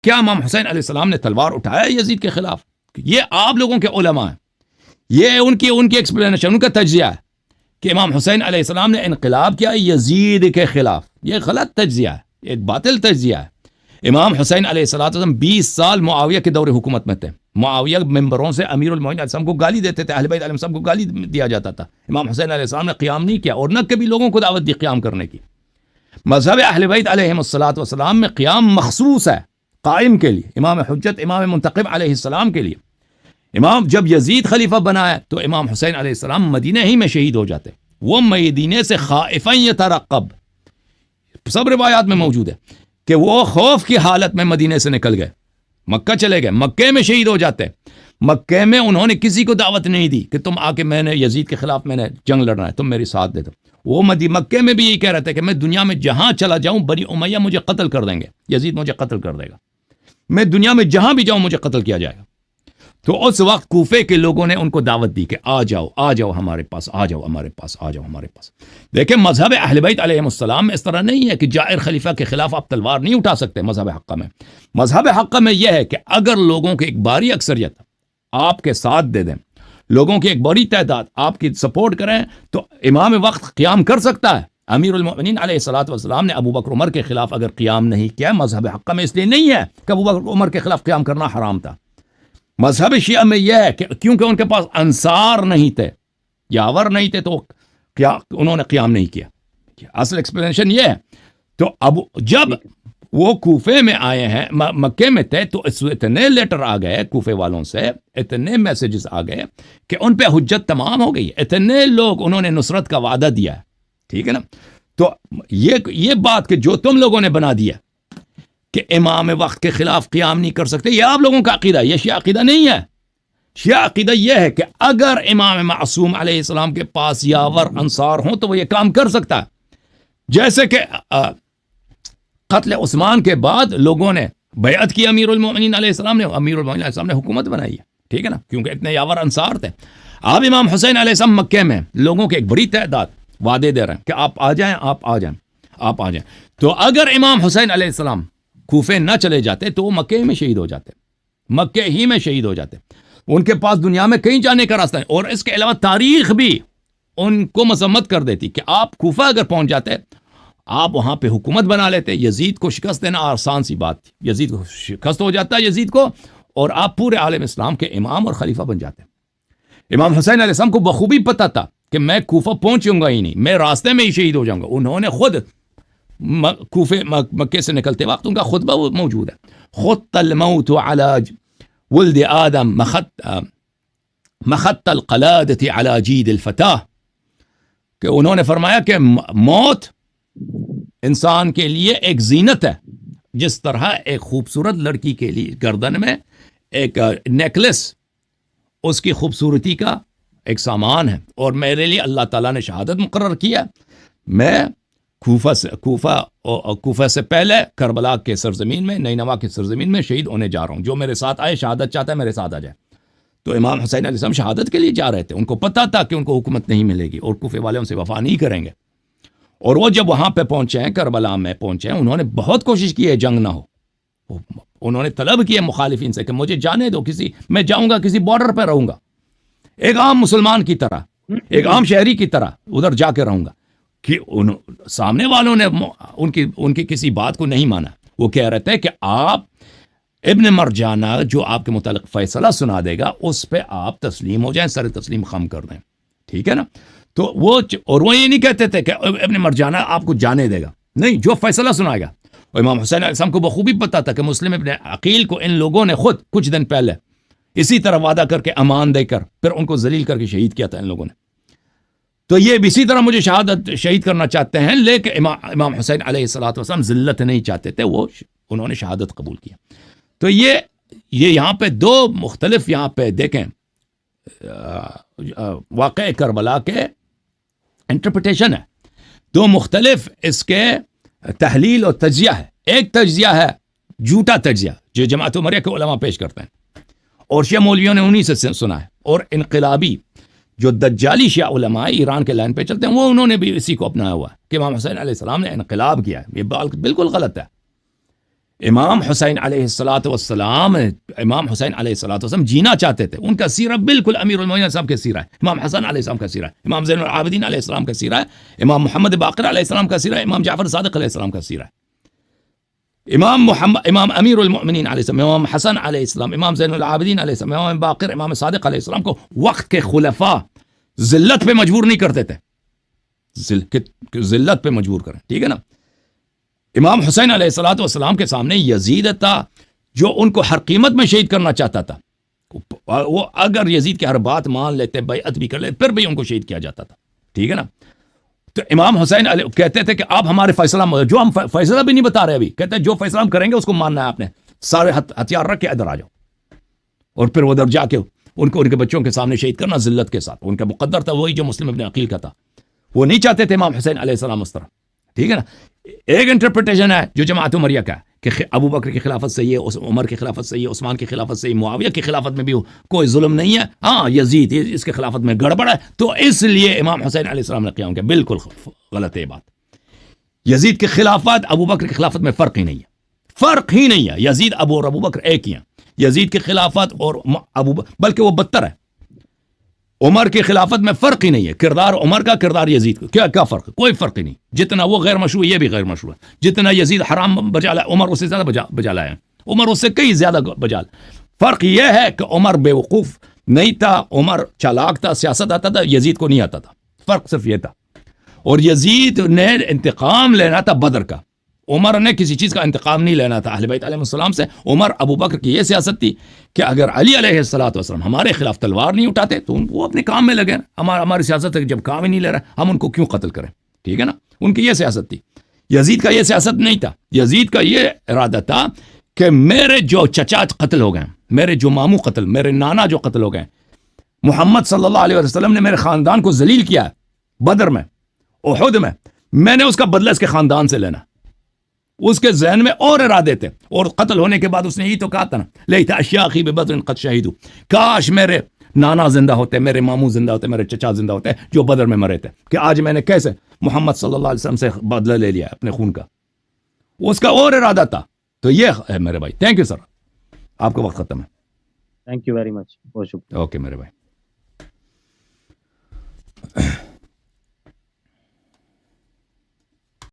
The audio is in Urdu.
کیا امام حسین علیہ السلام نے تلوار اٹھایا یزید کے خلاف؟ یہ آپ لوگوں کے علماء ہیں، یہ ان کی ایکسپلینیشن، ان کا تجزیہ ہے کہ امام حسین علیہ السلام نے انقلاب کیا یزید کے خلاف. یہ غلط تجزیہ ہے، ایک باطل تجزیہ ہے. امام حسین علیہ السلام 20 سال معاویہ کے دور حکومت میں تھے. معاویہ ممبروں سے امیر المومنین علیہ السلام کو گالی دیتے تھے، اہل بیت علیہ السلام کو گالی دیا جاتا تھا. امام حسین علیہ السلام نے قیام نہیں کیا اور نہ کبھی لوگوں کو دعوت دی قیام کرنے کی. مذہب اہل بیت علیہم السلام میں قیام مخصوص ہے قائم کے لیے، امام حجت امام منتقب علیہ السلام کے لیے. امام جب یزید خلیفہ بنایا تو امام حسین علیہ السلام مدینہ ہی میں شہید ہو جاتے. وہ مدینے سے خائفا یترقب، سب روایات میں موجود ہے کہ وہ خوف کی حالت میں مدینے سے نکل گئے، مکہ چلے گئے، مکے میں شہید ہو جاتے. مکے میں انہوں نے کسی کو دعوت نہیں دی کہ تم آ کے میں نے یزید کے خلاف میں نے جنگ لڑنا ہے، تم میری ساتھ دے دو. وہ مکے میں بھی یہی کہہ رہے تھے کہ میں دنیا میں جہاں چلا جاؤں بنی امیہ مجھے قتل کر دیں گے، یزید مجھے قتل کر دے گا، میں دنیا میں جہاں بھی جاؤں مجھے قتل کیا جائے گا. تو اس وقت کوفے کے لوگوں نے ان کو دعوت دی کہ آ جاؤ ہمارے پاس، آ جاؤ ہمارے پاس. دیکھیں مذہب اہل بیت علیہ السلام اس طرح نہیں ہے کہ جائر خلیفہ کے خلاف آپ تلوار نہیں اٹھا سکتے. مذہب حقہ میں یہ ہے کہ اگر لوگوں کی ایک بڑی اکثریت آپ کے ساتھ دے دیں، لوگوں کی ایک بڑی تعداد آپ کی سپورٹ کریں تو امام وقت قیام کر سکتا ہے. امیر المؤمنین علیہ الصلوۃ والسلام نے ابو بکر عمر کے خلاف اگر قیام نہیں کیا، مذہب حقہ میں اس لیے نہیں ہے کہ ابو بکر عمر کے خلاف قیام کرنا حرام تھا. مذہب شیعہ میں یہ ہے کہ کیونکہ ان کے پاس انصار نہیں تھے، یاور نہیں تھے، تو انہوں نے قیام نہیں کیا. اصل ایکسپلینیشن یہ ہے. تو اب جب وہ کوفے میں آئے ہیں، مکے میں تھے، تو اتنے لیٹر آ گئے کوفے والوں سے، اتنے میسیجز آ گئے کہ ان پہ حجت تمام ہو گئی. اتنے لوگ انہوں نے نصرت کا وعدہ دیا ہے، ٹھیک ہے نا. تو یہ بات کہ جو تم لوگوں نے بنا دیا کہ امام وقت کے خلاف قیام نہیں کر سکتے، یہ آپ لوگوں کا عقیدہ ہے، یہ شیعہ عقیدہ نہیں ہے. شیعہ عقیدہ یہ ہے کہ اگر امام معصوم علیہ السلام کے پاس یاور انصار ہوں تو وہ یہ کام کر سکتا ہے. جیسے کہ قتل عثمان کے بعد لوگوں نے بیعت کی امیر المومنین علیہ السلام نے، امیر المومنین علیہ السلام نے حکومت بنائی ہے، ٹھیک ہے نا، کیونکہ اتنے یاور انصار تھے. اب امام حسین علیہ السلام مکے میں لوگوں کے ایک بڑی تعداد وعدے دے رہے ہیں کہ آپ آ جائیں. تو اگر امام حسین علیہ السلام کوفے نہ چلے جاتے تو وہ مکے میں شہید ہو جاتے، مکے ہی میں شہید ہو جاتے. ان کے پاس دنیا میں کہیں جانے کا راستہ نہیں. اور اس کے علاوہ تاریخ بھی ان کو مذمت کر دیتی کہ آپ کوفہ اگر پہنچ جاتے، آپ وہاں پہ حکومت بنا لیتے. یزید کو شکست دینا آسان سی بات تھی، یزید کو شکست ہو جاتا یزید کو، اور آپ پورے عالم اسلام کے امام اور خلیفہ بن جاتے. امام حسین علیہ السلام کو بخوبی پتہ تھا کہ میں کوفہ پہنچوں گا ہی نہیں، میں راستے میں ہی شہید ہو جاؤں گا. انہوں نے خود کوفے مکے سے نکلتے وقت ان کا خطبہ موجود ہے، خط الموت علی ولد آدم مخط القلادة علی جید الفتاہ، کہ انہوں نے فرمایا کہ موت انسان کے لیے ایک زینت ہے، جس طرح ایک خوبصورت لڑکی کے لیے گردن میں ایک نیکلس اس کی خوبصورتی کا ایک سامان ہے. اور میرے لیے اللہ تعالیٰ نے شہادت مقرر کیا، میں کوفہ سے پہلے کربلا کے سرزمین میں، نینوا کے سرزمین میں شہید ہونے جا رہا ہوں. جو میرے ساتھ آئے، شہادت چاہتا ہے میرے ساتھ آ جائے. تو امام حسین علیہ السلام شہادت کے لیے جا رہے تھے. ان کو پتہ تھا کہ ان کو حکومت نہیں ملے گی اور کوفے والے ان سے وفا نہیں کریں گے. اور وہ جب وہاں پہ پہنچے ہیں، کربلا میں پہنچے ہیں، انہوں نے بہت کوشش کی ہے جنگ نہ ہو. انہوں نے طلب کیا مخالفین سے کہ مجھے جانے دو، میں جاؤں گا کسی بارڈر پہ رہوں گا، ایک عام مسلمان کی طرح، ایک عام شہری کی طرح ادھر جا کے رہوں گا. کہ سامنے والوں نے ان کی کسی بات کو نہیں مانا. وہ کہہ رہے تھے کہ آپ ابن مرجانہ جو آپ کے متعلق فیصلہ سنا دے گا اس پہ آپ تسلیم ہو جائیں، سر تسلیم خم کر دیں، ٹھیک ہے نا. تو وہ یہ نہیں کہتے تھے کہ ابن مرجانہ آپ کو جانے دے گا، نہیں، جو فیصلہ سنائے گا. اور امام حسین علیہ السلام کو بخوبی پتا تھا کہ مسلم ابن عقیل کو ان لوگوں نے خود کچھ دن پہلے اسی طرح وعدہ کر کے امان دے کر پھر ان کو ذلیل کر کے شہید کیا تھا ان لوگوں نے. تو یہ اسی طرح مجھے شہید کرنا چاہتے ہیں، لیکن امام حسین علیہ السلام ذلت نہیں چاہتے تھے، انہوں نے شہادت قبول کیا. تو یہ یہاں پہ دو مختلف یہاں پہ دیکھیں واقع کربلا کے انٹرپریٹیشن ہے، دو مختلف اس کے تحلیل اور تجزیہ ہے. ایک تجزیہ ہے جھوٹا تجزیہ جو جماعت عمریہ کے علماء پیش کرتے ہیں اور شیعہ مولویوں نے انہی سے سنا ہے، اور انقلابی جو دجالی شیعہ علماء ایران کے لائن پہ چلتے ہیں وہ انہوں نے بھی اسی کو اپنایا ہوا ہے کہ امام حسین علیہ السلام نے انقلاب کیا ہے. یہ بالکل غلط ہے. امام حسین علیہ السلام امام حسین علیہ السلام جینا چاہتے تھے. ان کا سیرہ بالکل امیر المومنین صاحب کا سیرہ ہے, امام حسن علیہ السلام کا سیرہ ہے, امام زین العابدین علیہ السلام کا سیرہ ہے, امام محمد باقر علیہ السلام کا سیرہ ہے, امام جعفر صادق علیہ السلام کا سیرہ ہے, امام امیر المؤمنین علیہ السلام, امام حسن علیہ السلام, امام زین العابدین علیہ السلام, امام باقر, امام صادق علیہ السلام کو وقت کے خلفاء ذلت پہ مجبور نہیں کرتے تھے, ذلت پہ مجبور کریں, ٹھیک ہے نا. امام حسین علیہ السلام کے سامنے یزید تھا جو ان کو ہر قیمت میں شہید کرنا چاہتا تھا. وہ اگر یزید کی ہر بات مان لیتے, بیعت بھی کر لیتے, پھر بھی ان کو شہید کیا جاتا تھا, ٹھیک ہے نا. تو امام حسین علیہ کہتے تھے کہ آپ ہمارے فیصلہ, جو ہم فیصلہ بھی نہیں بتا رہے ابھی, کہتے ہیں جو فیصلہ ہم کریں گے اس کو ماننا ہے آپ نے, سارے ہتھیار رکھ کے ادھر آ جاؤ, اور پھر ادھر جا کے ان کو ان کے بچوں کے سامنے شہید کرنا ذلت کے ساتھ. ان کا مقدر تھا وہی جو مسلم ابن عقیل کا تھا, وہ نہیں چاہتے تھے امام حسین علیہ السلام اس طرح, ٹھیک ہے نا. ایک انٹرپریٹیشن ہے جو جماعت عمریہ کا کہ ابو بکر کی خلافت صحیح ہے, عمر کی خلافت صحیح ہے, عثمان کی خلافت صحیح, معاویہ کی خلافت میں بھی کوئی ظلم نہیں ہے, ہاں یزید اس کے خلافت میں گڑبڑ ہے, تو اس لیے امام حسین علیہ السلام نے قیام کیا. بالکل غلط ہے یہ بات. یزید کی خلافت ابو بکر کی خلافت میں فرق ہی نہیں ہے, فرق ہی نہیں ہے. یزید اور ابو بکر ایک ہی ہیں. یزید کی خلافت اور بلکہ وہ بدتر ہے. عمر کی خلافت میں فرق ہی نہیں ہے, کردار عمر کا, کردار یزید کا, کیا فرق ہے؟ کوئی فرق ہی نہیں. جتنا وہ غیر مشروع یہ بھی غیر مشروع ہے, جتنا یزید حرام بجا لایا عمر اس سے زیادہ بجا لایا ہے, عمر اس سے کئی زیادہ بجا. فرق یہ ہے کہ عمر بیوقوف نہیں تھا, عمر چالاک تھا, سیاست آتا تھا, یزید کو نہیں آتا تھا. فرق صرف یہ تھا. اور یزید نے انتقام لینا تھا بدر کا, عمر نے کسی چیز کا انتقام نہیں لینا تھا اہل بیت علیہ السلام سے. عمر ابو بکر کی یہ سیاست تھی کہ اگر علی علیہ السلام ہمارے خلاف تلوار نہیں اٹھاتے تو وہ اپنے کام میں لگے. ہماری سیاست ہے کہ جب کام ہی نہیں لے رہا ہم ان کو کیوں قتل کریں, ٹھیک ہے نا. ان کی یہ سیاست تھی. یزید کا یہ سیاست نہیں تھا. یزید کا یہ ارادہ تھا کہ میرے جو چچا قتل ہو گئے, میرے جو ماموں قتل, میرے نانا جو قتل ہو گئے, محمد صلی اللہ علیہ وسلم نے میرے خاندان کو ذلیل کیا ہے بدر میں, احد میں نے اس کا بدلہ اس کے خاندان سے لینا. اس کے ذہن میں اور ارادے تھے, اور قتل ہونے کے بعد اس نے یہ تو کہا تھا نا, لیت اشیاخی ببدر قد شہیدوا, کاش میرے نانا زندہ ہوتے, میرے ماموں زندہ ہوتے, میرے چچا زندہ ہوتے جو بدر میں مرے تھے, کہ آج میں نے کیسے محمد صلی اللہ علیہ وسلم سے بدلہ لے لیا اپنے خون کا. اس کا اور ارادہ تھا. تو یہ ہے میرے بھائی. تھینک یو سر, آپ کا وقت ختم ہے. تھینک یو ویری مچ, بہت شکریہ. اوکے میرے بھائی.